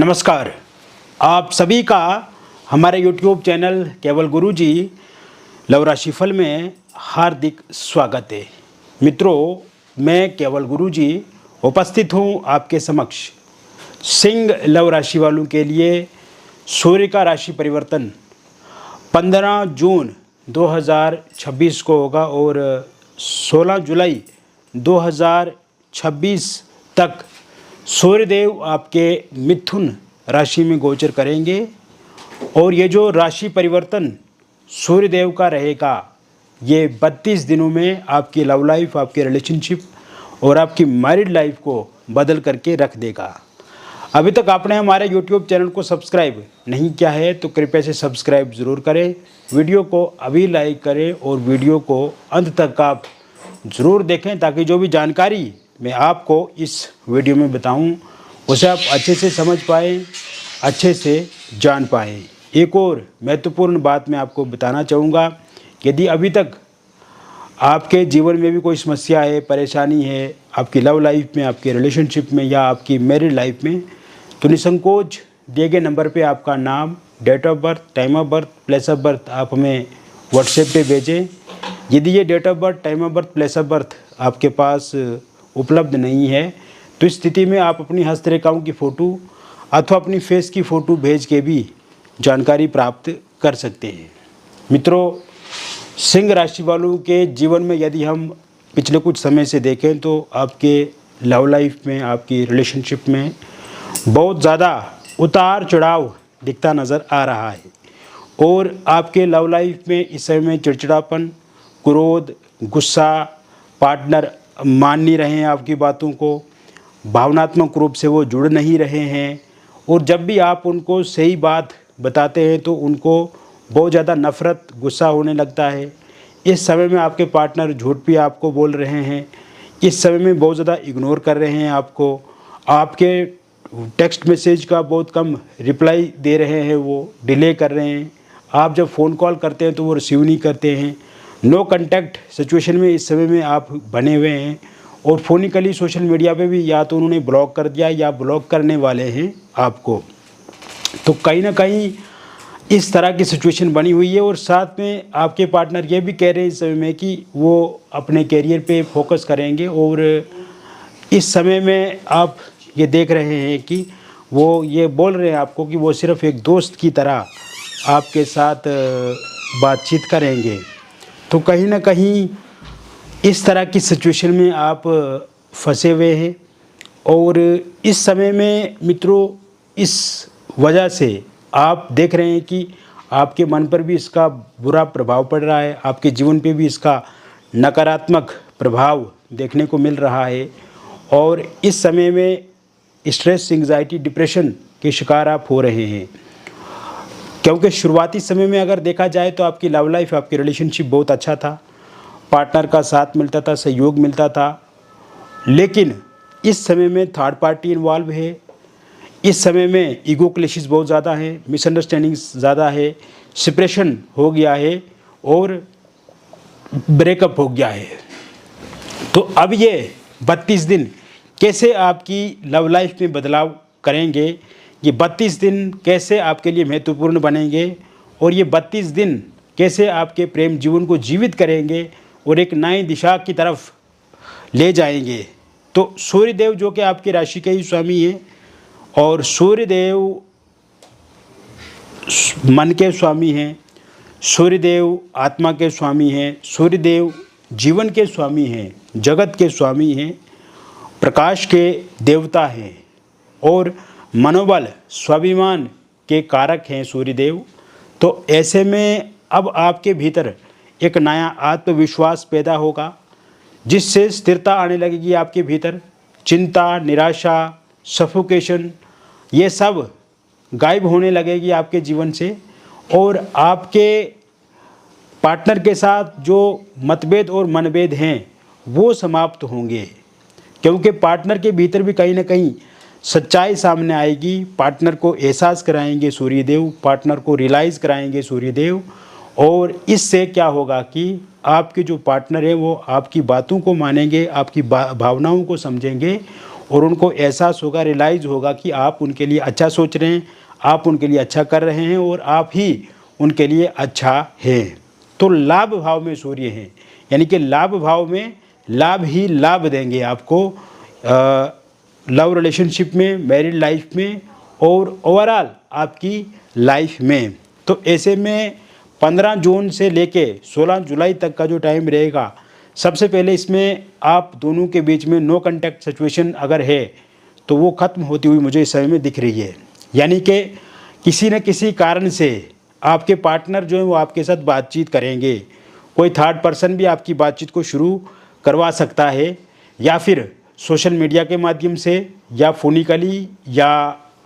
नमस्कार। आप सभी का हमारे YouTube चैनल केवल गुरुजी लव राशिफल में हार्दिक स्वागत है। मित्रों, मैं केवल गुरुजी उपस्थित हूँ आपके समक्ष सिंह लव राशि वालों के लिए सूर्य का राशि परिवर्तन 15 जून 2026 को होगा और 16 जुलाई 2026 तक सूर्यदेव आपके मिथुन राशि में गोचर करेंगे। और ये जो राशि परिवर्तन सूर्यदेव का रहेगा, ये 32 दिनों में आपकी लव लाइफ, आपके रिलेशनशिप और आपकी मैरिड लाइफ को बदल करके रख देगा। अभी तक आपने हमारे YouTube चैनल को सब्सक्राइब नहीं किया है तो कृपया से सब्सक्राइब ज़रूर करें, वीडियो को अभी लाइक करें और वीडियो को अंत तक आप ज़रूर देखें ताकि जो भी जानकारी मैं आपको इस वीडियो में बताऊं उसे आप अच्छे से समझ पाएँ, अच्छे से जान पाएँ। एक और महत्वपूर्ण बात मैं आपको बताना चाहूँगा, यदि अभी तक आपके जीवन में भी कोई समस्या है, परेशानी है, आपकी लव लाइफ में, आपके रिलेशनशिप में या आपकी मैरिड लाइफ में, तो निसंकोच दिए गए नंबर पे आपका नाम, date of birth, time of birth, place of birth आप हमें व्हाट्सएप पे भेजें। यदि ये date of birth, time of birth, place of birth आपके पास उपलब्ध नहीं है तो इस स्थिति में आप अपनी हस्तरेखाओं की फ़ोटो अथवा अपनी फेस की फ़ोटो भेज के भी जानकारी प्राप्त कर सकते हैं। मित्रों, सिंह राशि वालों के जीवन में यदि हम पिछले कुछ समय से देखें तो आपके लव लाइफ में, आपकी रिलेशनशिप में बहुत ज़्यादा उतार चढ़ाव दिखता नज़र आ रहा है। और आपके लव लाइफ में इस समय में चिड़चिड़ापन, क्रोध, गुस्सा, पार्टनर मान नहीं रहे हैं आपकी बातों को, भावनात्मक रूप से वो जुड़ नहीं रहे हैं और जब भी आप उनको सही बात बताते हैं तो उनको बहुत ज़्यादा नफ़रत, गुस्सा होने लगता है। इस समय में आपके पार्टनर झूठ भी आपको बोल रहे हैं, इस समय में बहुत ज़्यादा इग्नोर कर रहे हैं आपको, आपके टेक्स्ट मैसेज का बहुत कम रिप्लाई दे रहे हैं, वो डिले कर रहे हैं, आप जब फ़ोन कॉल करते हैं तो वो रिसीव नहीं करते हैं। नो कांटेक्ट सिचुएशन में इस समय में आप बने हुए हैं और फ़ोनिकली सोशल मीडिया पे भी या तो उन्होंने ब्लॉक कर दिया या ब्लॉक करने वाले हैं आपको। तो कहीं ना कहीं इस तरह की सिचुएशन बनी हुई है और साथ में आपके पार्टनर ये भी कह रहे हैं इस समय में कि वो अपने कैरियर पे फोकस करेंगे और इस समय में आप ये देख रहे हैं कि वो ये बोल रहे हैं आपको कि वो सिर्फ़ एक दोस्त की तरह आपके साथ बातचीत करेंगे। तो कहीं ना कहीं इस तरह की सिचुएशन में आप फंसे हुए हैं और इस समय में मित्रों इस वजह से आप देख रहे हैं कि आपके मन पर भी इसका बुरा प्रभाव पड़ रहा है, आपके जीवन पे भी इसका नकारात्मक प्रभाव देखने को मिल रहा है और इस समय में स्ट्रेस, एंग्जाइटी, डिप्रेशन के शिकार आप हो रहे हैं। क्योंकि शुरुआती समय में अगर देखा जाए तो आपकी लव लाइफ, आपकी रिलेशनशिप बहुत अच्छा था, पार्टनर का साथ मिलता था, सहयोग मिलता था, लेकिन इस समय में थर्ड पार्टी इन्वॉल्व है, इस समय में ईगो क्लैशेस बहुत ज़्यादा है, मिसअंडरस्टैंडिंग्स ज़्यादा है, सेपरेशन हो गया है और ब्रेकअप हो गया है। तो अब ये 32 दिन कैसे आपकी लव लाइफ में बदलाव करेंगे, ये 32 दिन कैसे आपके लिए महत्वपूर्ण बनेंगे और ये 32 दिन कैसे आपके प्रेम जीवन को जीवित करेंगे और एक नई दिशा की तरफ ले जाएंगे। तो सूर्यदेव जो कि आपकी राशि के ही स्वामी हैं और सूर्यदेव मन के स्वामी हैं, सूर्यदेव आत्मा के स्वामी हैं, सूर्यदेव जीवन के स्वामी हैं, जगत के स्वामी हैं, प्रकाश के देवता हैं और मनोबल, स्वाभिमान के कारक हैं सूर्यदेव। तो ऐसे में अब आपके भीतर एक नया आत्मविश्वास पैदा होगा जिससे स्थिरता आने लगेगी आपके भीतर। चिंता, निराशा, सफोकेशन ये सब गायब होने लगेगी आपके जीवन से और आपके पार्टनर के साथ जो मतभेद और मनभेद हैं वो समाप्त होंगे क्योंकि पार्टनर के भीतर भी कहीं ना कहीं सच्चाई सामने आएगी। पार्टनर को एहसास कराएंगे सूर्यदेव, पार्टनर को रियलाइज़ कराएंगे सूर्यदेव और इससे क्या होगा कि आपके जो पार्टनर है वो आपकी बातों को मानेंगे, आपकी भावनाओं को समझेंगे और उनको एहसास होगा, रियलाइज़ होगा कि आप उनके लिए अच्छा सोच रहे हैं, आप उनके लिए अच्छा कर रहे हैं और आप ही उनके लिए अच्छा है। तो लाभ भाव में सूर्य हैं, यानी कि लाभ भाव में लाभ ही लाभ देंगे आपको लव रिलेशनशिप में, मैरिड लाइफ में और ओवरऑल आपकी लाइफ में। तो ऐसे में 15 जून से लेके 16 जुलाई तक का जो टाइम रहेगा, सबसे पहले इसमें आप दोनों के बीच में नो कॉन्टैक्ट सिचुएशन अगर है तो वो ख़त्म होती हुई मुझे इस समय में दिख रही है। यानी कि किसी न किसी कारण से आपके पार्टनर जो है वो आपके साथ बातचीत करेंगे। कोई थर्ड पर्सन भी आपकी बातचीत को शुरू करवा सकता है, या फिर सोशल मीडिया के माध्यम से, या फोनिकली, या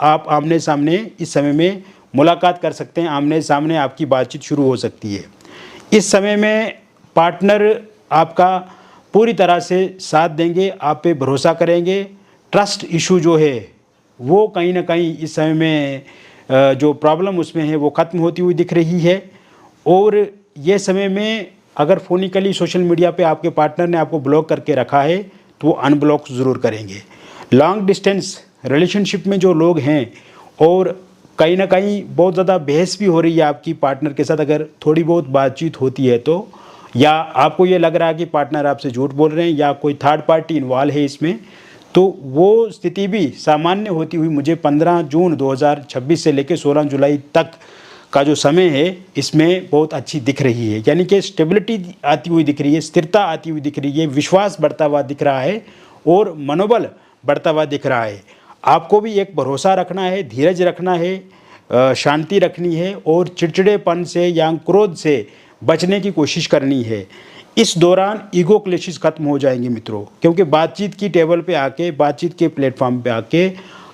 आप आमने सामने इस समय में मुलाकात कर सकते हैं, आमने सामने आपकी बातचीत शुरू हो सकती है। इस समय में पार्टनर आपका पूरी तरह से साथ देंगे, आप पे भरोसा करेंगे। ट्रस्ट इशू जो है वो कहीं ना कहीं इस समय में जो प्रॉब्लम उसमें है वो ख़त्म होती हुई दिख रही है। और ये समय में अगर फोनिकली सोशल मीडिया पे आपके पार्टनर ने आपको ब्लॉक करके रखा है तो वो अनब्लॉक ज़रूर करेंगे। लॉन्ग डिस्टेंस रिलेशनशिप में जो लोग हैं और कहीं ना कहीं बहुत ज़्यादा बहस भी हो रही है आपकी पार्टनर के साथ, अगर थोड़ी बहुत बातचीत होती है तो, या आपको ये लग रहा है कि पार्टनर आपसे झूठ बोल रहे हैं या कोई थर्ड पार्टी इन्वॉल्व है इसमें, तो वो स्थिति भी सामान्य होती हुई मुझे 15 जून 2026 से लेकर 16 जुलाई तक का जो समय है इसमें बहुत अच्छी दिख रही है। यानी कि स्टेबिलिटी आती हुई दिख रही है, स्थिरता आती हुई दिख रही है, विश्वास बढ़ता हुआ दिख रहा है और मनोबल बढ़ता हुआ दिख रहा है। आपको भी एक भरोसा रखना है, धीरज रखना है, शांति रखनी है और चिड़चिड़ेपन से या क्रोध से बचने की कोशिश करनी है। इस दौरान ईगो क्लैशेस खत्म हो जाएंगे मित्रों, क्योंकि बातचीत की टेबल पे आके, बातचीत के प्लेटफॉर्म पे आके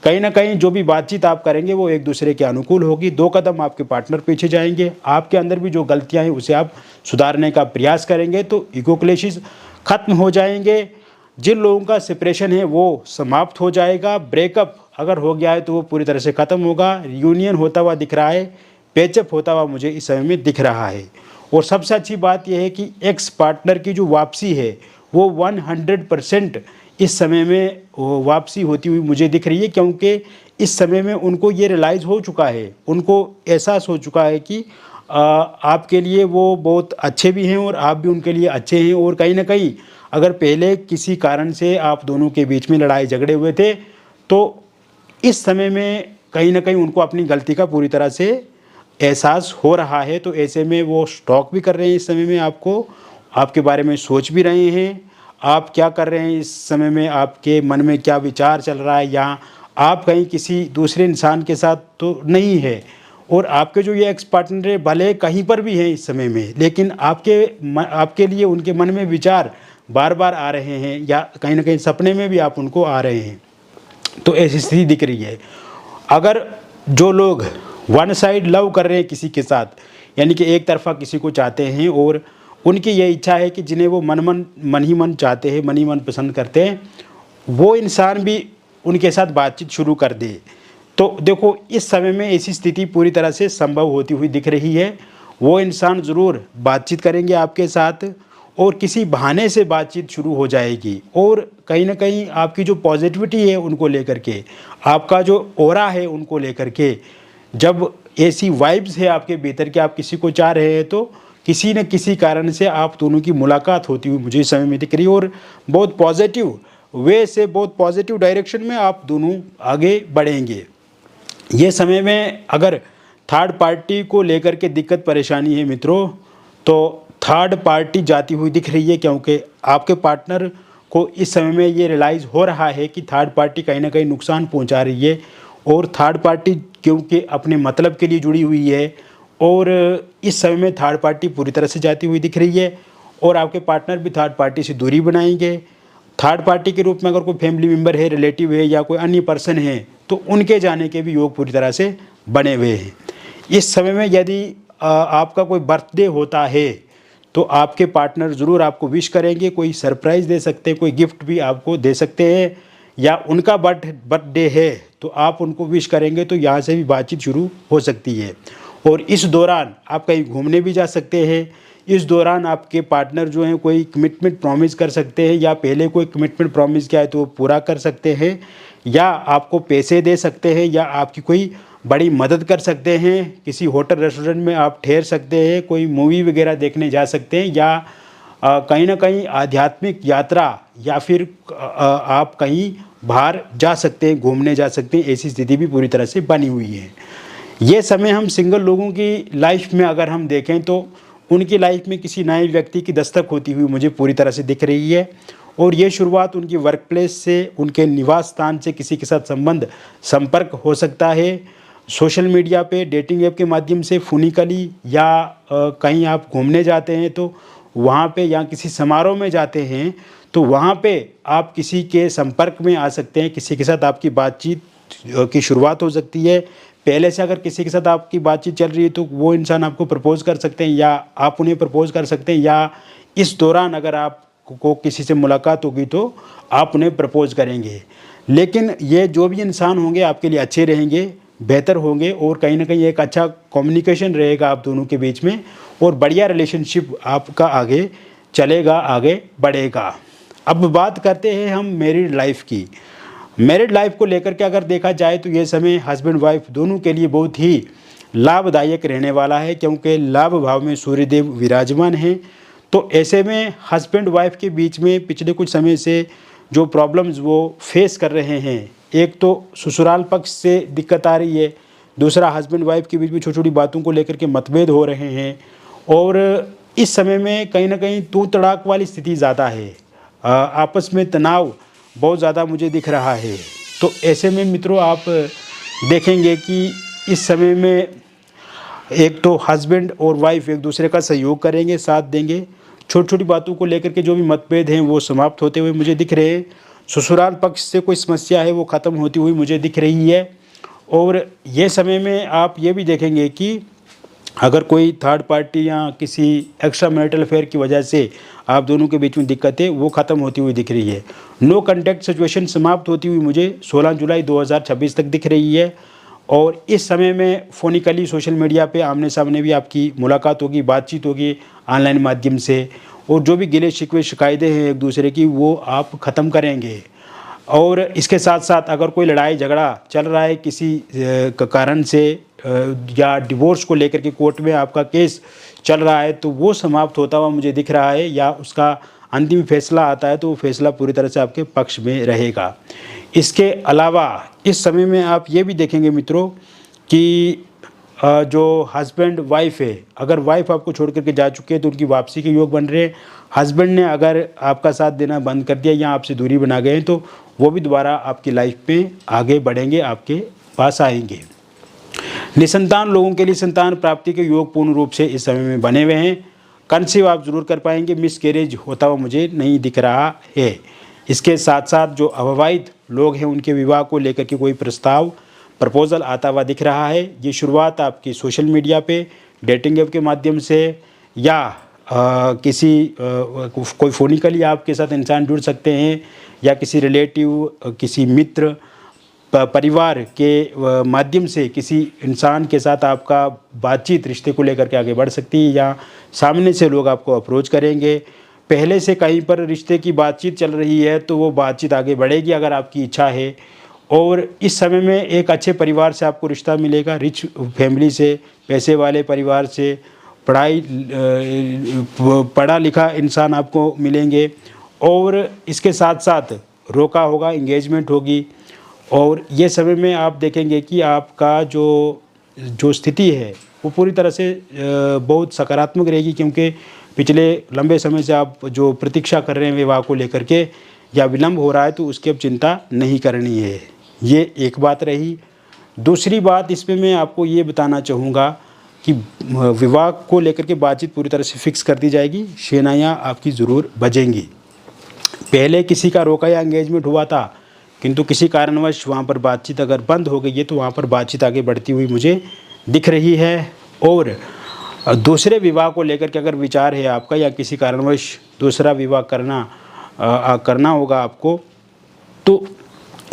कहीं ना कहीं जो भी बातचीत आप करेंगे वो एक दूसरे के अनुकूल होगी। 2 कदम आपके पार्टनर पीछे जाएंगे, आपके अंदर भी जो गलतियां हैं उसे आप सुधारने का प्रयास करेंगे तो ईगो क्लैशेस खत्म हो जाएंगे। जिन लोगों का सेपरेशन है वो समाप्त हो जाएगा। ब्रेकअप अगर हो गया है तो वो पूरी तरह से ख़त्म होगा। यूनियन होता हुआ दिख रहा है, पैचअप होता हुआ मुझे इस समय में दिख रहा है। और सबसे अच्छी बात यह है कि एक्स पार्टनर की जो वापसी है वो 100% इस समय में वापसी होती हुई मुझे दिख रही है, क्योंकि इस समय में उनको ये रियलाइज़ हो चुका है, उनको एहसास हो चुका है कि आपके लिए वो बहुत अच्छे भी हैं और आप भी उनके लिए अच्छे हैं। और कहीं ना कहीं अगर पहले किसी कारण से आप दोनों के बीच में लड़ाई झगड़े हुए थे तो इस समय में कहीं ना कहीं उनको अपनी गलती का पूरी तरह से एहसास हो रहा है। तो ऐसे में वो स्टॉक भी कर रहे हैं इस समय में, आपको, आपके बारे में सोच भी रहे हैं, आप क्या कर रहे हैं इस समय में, आपके मन में क्या विचार चल रहा है, या आप कहीं किसी दूसरे इंसान के साथ तो नहीं है। और आपके जो ये एक्स पार्टनर है भले कहीं पर भी हैं इस समय में, लेकिन आपके लिए उनके मन में विचार बार बार आ रहे हैं, या कहीं ना कहीं सपने में भी आप उनको आ रहे हैं। तो ऐसी स्थिति दिख रही है। अगर जो लोग वन साइड लव कर रहे हैं किसी के साथ, यानी कि एक तरफा किसी को चाहते हैं और उनकी ये इच्छा है कि जिन्हें वो मन ही मन चाहते हैं, मन ही मन पसंद करते हैं, वो इंसान भी उनके साथ बातचीत शुरू कर दे, तो देखो इस समय में ऐसी स्थिति पूरी तरह से संभव होती हुई दिख रही है। वो इंसान ज़रूर बातचीत करेंगे आपके साथ और किसी बहाने से बातचीत शुरू हो जाएगी। और कहीं ना कहीं आपकी जो पॉजिटिविटी है उनको लेकर के, आपका जो ऑरा है उनको लेकर के, जब ऐसी वाइब्स है आपके भीतर कि आप किसी को चाह रहे हैं तो किसी न किसी कारण से आप दोनों की मुलाकात होती हुई मुझे इस समय में दिख रही है। और बहुत पॉजिटिव वे से, बहुत पॉजिटिव डायरेक्शन में आप दोनों आगे बढ़ेंगे। ये समय में अगर थर्ड पार्टी को लेकर के दिक्कत परेशानी है मित्रों, तो थर्ड पार्टी जाती हुई दिख रही है, क्योंकि आपके पार्टनर को इस समय में ये रियलाइज़ हो रहा है कि थर्ड पार्टी कहीं ना कहीं नुकसान पहुंचा रही है। और थर्ड पार्टी क्योंकि अपने मतलब के लिए जुड़ी हुई है, और इस समय में थर्ड पार्टी पूरी तरह से जाती हुई दिख रही है। और आपके पार्टनर भी थर्ड पार्टी से दूरी बनाएंगे। थर्ड पार्टी के रूप में अगर कोई फैमिली मेम्बर है, रिलेटिव है या कोई अन्य पर्सन है, तो उनके जाने के भी योग पूरी तरह से बने हुए हैं। इस समय में यदि आपका कोई बर्थडे होता है तो आपके पार्टनर ज़रूर आपको विश करेंगे, कोई सरप्राइज़ दे सकते हैं, कोई गिफ्ट भी आपको दे सकते हैं, या उनका बर्थडे है तो आप उनको विश करेंगे, तो यहाँ से भी बातचीत शुरू हो सकती है। और इस दौरान आप कहीं घूमने भी जा सकते हैं, इस दौरान आपके पार्टनर जो हैं कोई कमिटमेंट प्रॉमिस कर सकते हैं, या पहले कोई कमिटमेंट प्रॉमिस किया है तो वो पूरा कर सकते हैं, या आपको पैसे दे सकते हैं, या आपकी कोई बड़ी मदद कर सकते हैं। किसी होटल रेस्टोरेंट में आप ठहर सकते हैं, कोई मूवी वगैरह देखने जा सकते हैं, या कहीं ना कहीं आध्यात्मिक यात्रा, या फिर आप कहीं बाहर जा सकते हैं, घूमने जा सकते हैं। ऐसी स्थिति भी पूरी तरह से बनी हुई है। ये समय हम सिंगल लोगों की लाइफ में अगर हम देखें तो उनकी लाइफ में किसी नए व्यक्ति की दस्तक होती हुई मुझे पूरी तरह से दिख रही है, और ये शुरुआत उनकी वर्क प्लेस से, उनके निवास स्थान से किसी के साथ संपर्क हो सकता है। सोशल मीडिया पे, डेटिंग ऐप के माध्यम से, फुनिकली, या कहीं आप घूमने जाते हैं तो वहाँ पे, या किसी समारोह में जाते हैं तो वहाँ पे आप किसी के संपर्क में आ सकते हैं, किसी के साथ आपकी बातचीत की शुरुआत हो सकती है। पहले से अगर किसी के साथ आपकी बातचीत चल रही है तो वो इंसान आपको प्रपोज़ कर सकते हैं, या आप उन्हें प्रपोज़ कर सकते हैं, या इस दौरान अगर आपको किसी से मुलाकात होगी तो आप उन्हें प्रपोज़ करेंगे। लेकिन ये जो भी इंसान होंगे आपके लिए अच्छे रहेंगे, बेहतर होंगे, और कहीं ना कहीं एक अच्छा कम्युनिकेशन रहेगा आप दोनों के बीच में, और बढ़िया रिलेशनशिप आपका आगे चलेगा, आगे बढ़ेगा। अब बात करते हैं हम मैरिड लाइफ की। मैरिड लाइफ को लेकर के अगर देखा जाए तो ये समय हस्बैंड वाइफ दोनों के लिए बहुत ही लाभदायक रहने वाला है, क्योंकि लाभ भाव में सूर्यदेव विराजमान हैं। तो ऐसे में हस्बैंड वाइफ के बीच में पिछले कुछ समय से जो प्रॉब्लम्स वो फेस कर रहे हैं, एक तो ससुराल पक्ष से दिक्कत आ रही है, दूसरा हस्बैंड वाइफ के बीच में छोटी छोटी बातों को लेकर के मतभेद हो रहे हैं, और इस समय में कहीं ना कहीं तू तड़ाक वाली स्थिति ज़्यादा है, आपस में तनाव बहुत ज़्यादा मुझे दिख रहा है। तो ऐसे में मित्रों आप देखेंगे कि इस समय में एक तो हस्बैंड और वाइफ एक दूसरे का सहयोग करेंगे, साथ देंगे। छोटी छोटी बातों को लेकर के जो भी मतभेद हैं वो समाप्त होते हुए मुझे दिख रहे हैं। ससुराल पक्ष से कोई समस्या है वो ख़त्म होती हुई मुझे दिख रही है। और ये समय में आप ये भी देखेंगे कि अगर कोई थर्ड पार्टी या किसी एक्स्ट्रा मैरिटल अफेयर की वजह से आप दोनों के बीच में दिक्कतें वो ख़त्म होती हुई दिख रही है। नो कॉन्टैक्ट सिचुएशन समाप्त होती हुई मुझे 16 जुलाई 2026 तक दिख रही है। और इस समय में फ़ोनिकली सोशल मीडिया पे आमने सामने भी आपकी मुलाकात होगी, बातचीत होगी ऑनलाइन माध्यम से, और जो भी गिले शिकवे शिकायतें हैं एक दूसरे की वो आप ख़त्म करेंगे। और इसके साथ साथ अगर कोई लड़ाई झगड़ा चल रहा है किसी कारण से, या डिवोर्स को लेकर के कोर्ट में आपका केस चल रहा है, तो वो समाप्त होता हुआ मुझे दिख रहा है, या उसका अंतिम फैसला आता है तो वो फैसला पूरी तरह से आपके पक्ष में रहेगा। इसके अलावा इस समय में आप ये भी देखेंगे मित्रों कि जो हस्बैंड वाइफ है, अगर वाइफ आपको छोड़ करके जा चुके हैं तो उनकी वापसी के योग बन रहे हैं। हस्बैंड ने अगर आपका साथ देना बंद कर दिया या आपसे दूरी बना गए हैं तो वो भी दोबारा आपकी लाइफ में आगे बढ़ेंगे, आपके पास आएंगे। निसंतान लोगों के लिए संतान प्राप्ति के योग पूर्ण रूप से इस समय में बने हुए हैं। कंसीव आप जरूर कर पाएंगे, मिस कैरेज होता हुआ मुझे नहीं दिख रहा है। इसके साथ साथ जो अविवाहित लोग हैं उनके विवाह को लेकर के कोई प्रपोज़ल आता हुआ दिख रहा है। ये शुरुआत आपकी सोशल मीडिया पे, डेटिंग ऐप के माध्यम से, या कोई फ़ोनिकली आपके साथ इंसान जुड़ सकते हैं, या किसी रिलेटिव, किसी मित्र, परिवार के माध्यम से किसी इंसान के साथ आपका बातचीत रिश्ते को लेकर के आगे बढ़ सकती है, या सामने से लोग आपको अप्रोच करेंगे। पहले से कहीं पर रिश्ते की बातचीत चल रही है तो वो बातचीत आगे बढ़ेगी अगर आपकी इच्छा है। और इस समय में एक अच्छे परिवार से आपको रिश्ता मिलेगा, रिच फैमिली से, पैसे वाले परिवार से, पढ़ा लिखा इंसान आपको मिलेंगे। और इसके साथ साथ रोका होगा एंगेजमेंट होगी। और ये समय में आप देखेंगे कि आपका जो स्थिति है वो पूरी तरह से बहुत सकारात्मक रहेगी, क्योंकि पिछले लंबे समय से आप जो प्रतीक्षा कर रहे हैं विवाह को लेकर के, या विलम्ब हो रहा है तो उसकी अब चिंता नहीं करनी है। ये एक बात रही। दूसरी बात इसमें मैं आपको ये बताना चाहूँगा कि विवाह को लेकर के बातचीत पूरी तरह से फिक्स कर दी जाएगी, शहनाइयाँ आपकी ज़रूर बजेंगी। पहले किसी का रोका या एंगेजमेंट हुआ था किंतु किसी कारणवश वहाँ पर बातचीत अगर बंद हो गई है तो वहाँ पर बातचीत आगे बढ़ती हुई मुझे दिख रही है। और दूसरे विवाह को लेकर के अगर विचार है आपका, या किसी कारणवश दूसरा विवाह करना होगा आपको, तो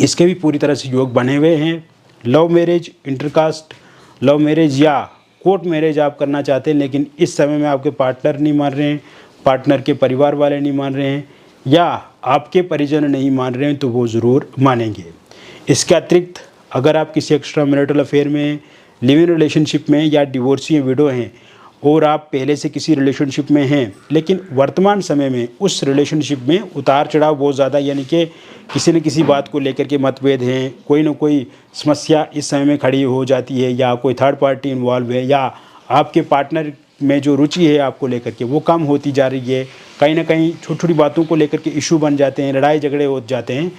इसके भी पूरी तरह से योग बने हुए हैं। Love marriage, intercaste love marriage, या कोर्ट मैरिज आप करना चाहते हैं, लेकिन इस समय में आपके पार्टनर नहीं मान रहे हैं, पार्टनर के परिवार वाले नहीं मान रहे हैं या आपके परिजन नहीं मान रहे हैं, तो वो ज़रूर मानेंगे। इसके अतिरिक्त अगर आप किसी एक्स्ट्रा मैरिटल अफेयर में, लिव इन रिलेशनशिप में या डिवोर्सी या विडो हैं और आप पहले से किसी रिलेशनशिप में हैं, लेकिन वर्तमान समय में उस रिलेशनशिप में उतार चढ़ाव बहुत ज़्यादा, यानी कि किसी न किसी बात को लेकर के मतभेद हैं, कोई ना कोई समस्या इस समय में खड़ी हो जाती है, या कोई थर्ड पार्टी इन्वॉल्व है, या आपके पार्टनर में जो रुचि है आपको लेकर के वो कम होती जा रही है, कहीं ना कहीं छोटी छोटी बातों को लेकर के इशू बन जाते हैं, लड़ाई झगड़े हो जाते हैं,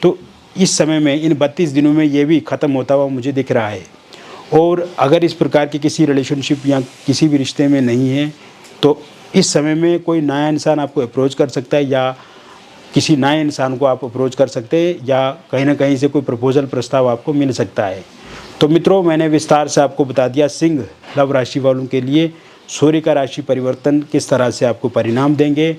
तो इस समय में इन 32 दिनों में ये भी ख़त्म होता हुआ मुझे दिख रहा है। और अगर इस प्रकार के किसी रिलेशनशिप या किसी भी रिश्ते में नहीं है, तो इस समय में कोई नया इंसान आपको अप्रोच कर सकता है, या किसी नए इंसान को आप अप्रोच कर सकते हैं, या कहीं ना कहीं से कोई प्रपोजल प्रस्ताव आपको मिल सकता है। तो मित्रों, मैंने विस्तार से आपको बता दिया सिंह लव राशि वालों के लिए सूर्य का राशि परिवर्तन किस तरह से आपको परिणाम देंगे,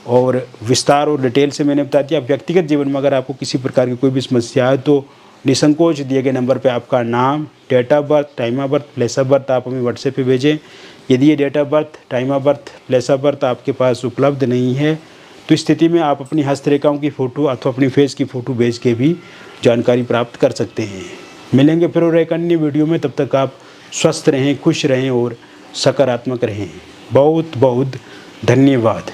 और विस्तार और डिटेल से मैंने बता दिया। व्यक्तिगत जीवन में अगर आपको किसी प्रकार की कोई भी समस्या है तो निसंकोच दिए गए नंबर पे आपका नाम, date of birth, time of birth, place of birth आप हमें व्हाट्सएप पे भेजें। यदि ये date of birth, time of birth, place of birth आपके पास उपलब्ध नहीं है, तो इस स्थिति में आप अपनी हस्तरेखाओं की फ़ोटो अथवा अपनी फेस की फ़ोटो भेज के भी जानकारी प्राप्त कर सकते हैं। मिलेंगे फिर और एक अन्य वीडियो में, तब तक आप स्वस्थ रहें, खुश रहें और सकारात्मक रहें। बहुत बहुत धन्यवाद।